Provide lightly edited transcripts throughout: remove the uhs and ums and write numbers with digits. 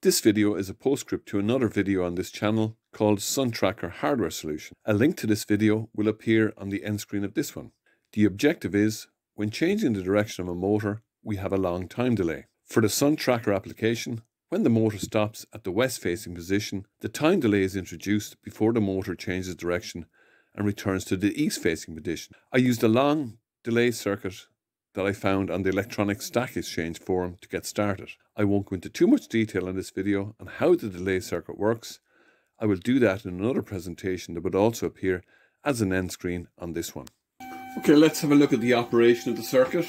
This video is a postscript to another video on this channel called SunTracker Hardware Solution. A link to this video will appear on the end screen of this one. The objective is, when changing the direction of a motor, we have a long time delay. For the SunTracker application, when the motor stops at the west-facing position, the time delay is introduced before the motor changes direction and returns to the east-facing position. I used a long delay circuit that I found on the Electronic Stack Exchange forum to get started. I won't go into too much detail in this video on how the delay circuit works. I will do that in another presentation that would also appear as an end screen on this one. Okay, let's have a look at the operation of the circuit.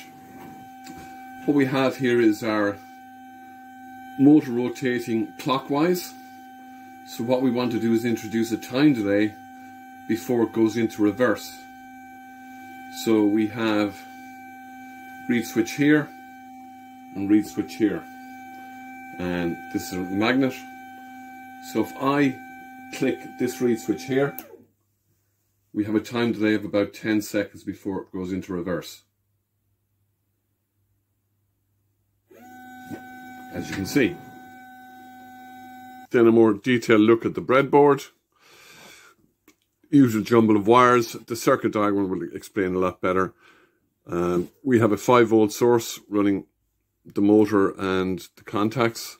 What we have here is our motor rotating clockwise. So what we want to do is introduce a time delay before it goes into reverse. So we have reed switch here and reed switch here, and this is a magnet. So if I click this reed switch here, we have a time delay of about 10 seconds before it goes into reverse, as you can see. Then a more detailed look at the breadboard. Usual jumble of wires. The circuit diagram will explain a lot better. We have a 5-volt source running the motor and the contacts,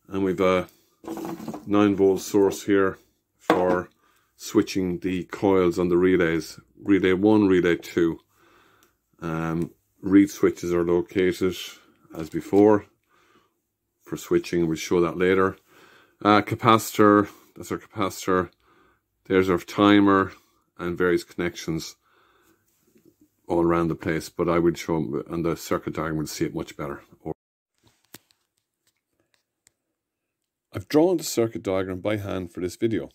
and we've a 9-volt source here for switching the coils on the relays. Relay 1, relay 2. Reed switches are located as before for switching. We'll show that later. Capacitor, that's our capacitor. There's our timer and various connections all around the place, but I would show them on the circuit diagram, we'll see it much better. I've drawn the circuit diagram by hand for this video,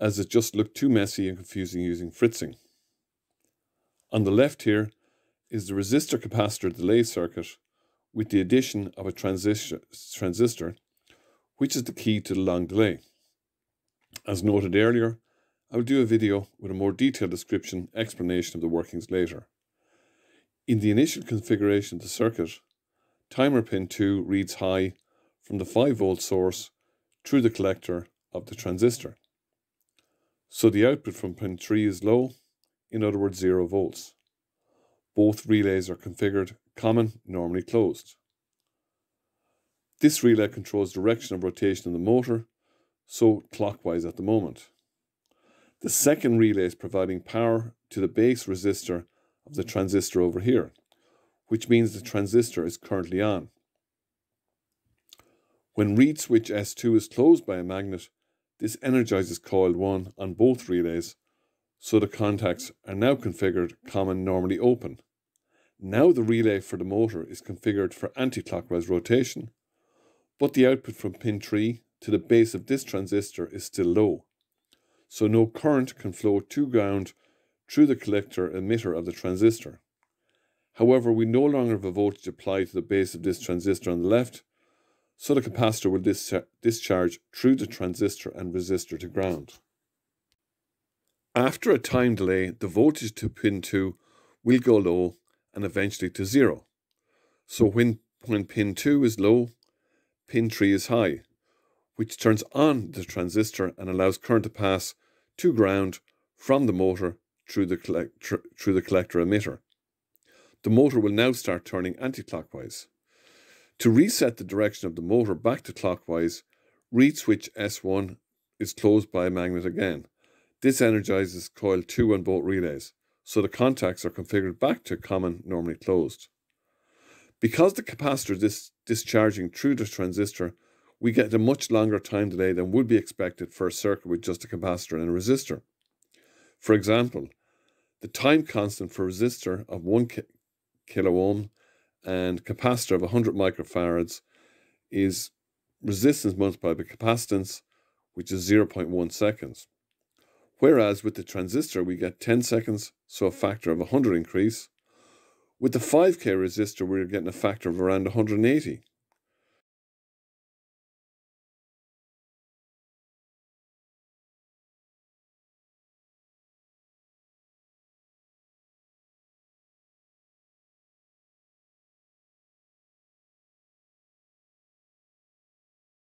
as it just looked too messy and confusing using fritzing. On the left here is the resistor capacitor delay circuit with the addition of a transistor, which is the key to the long delay. As noted earlier, I will do a video with a more detailed description, explanation of the workings later. In the initial configuration of the circuit, timer pin 2 reads high from the 5-volt source through the collector of the transistor. So the output from pin 3 is low, in other words 0 volts. Both relays are configured common, normally closed. This relay controls direction of rotation of the motor, so clockwise at the moment. The second relay is providing power to the base resistor of the transistor over here, which means the transistor is currently on. When reed switch S2 is closed by a magnet, this energizes coil 1 on both relays, so the contacts are now configured common, normally open. Now the relay for the motor is configured for anti-clockwise rotation, but the output from pin 3 to the base of this transistor is still low. So no current can flow to ground through the collector emitter of the transistor. However, we no longer have a voltage applied to the base of this transistor on the left, so the capacitor will discharge through the transistor and resistor to ground. After a time delay, the voltage to pin 2 will go low and eventually to 0. So when pin 2 is low, pin 3 is high, which turns on the transistor and allows current to pass to ground from the motor through the collector emitter. The motor will now start turning anti-clockwise. To reset the direction of the motor back to clockwise, reed switch S1 is closed by a magnet again. This energizes coil 2 on both relays, so the contacts are configured back to common, normally closed. Because the capacitor is discharging through the transistor, we get a much longer time delay than would be expected for a circuit with just a capacitor and a resistor. For example, the time constant for resistor of 1 kilo ohm and capacitor of 100 microfarads is resistance multiplied by capacitance, which is 0.1 seconds. Whereas with the transistor we get 10 seconds, so a factor of 100 increase. With the 5K resistor we're getting a factor of around 180.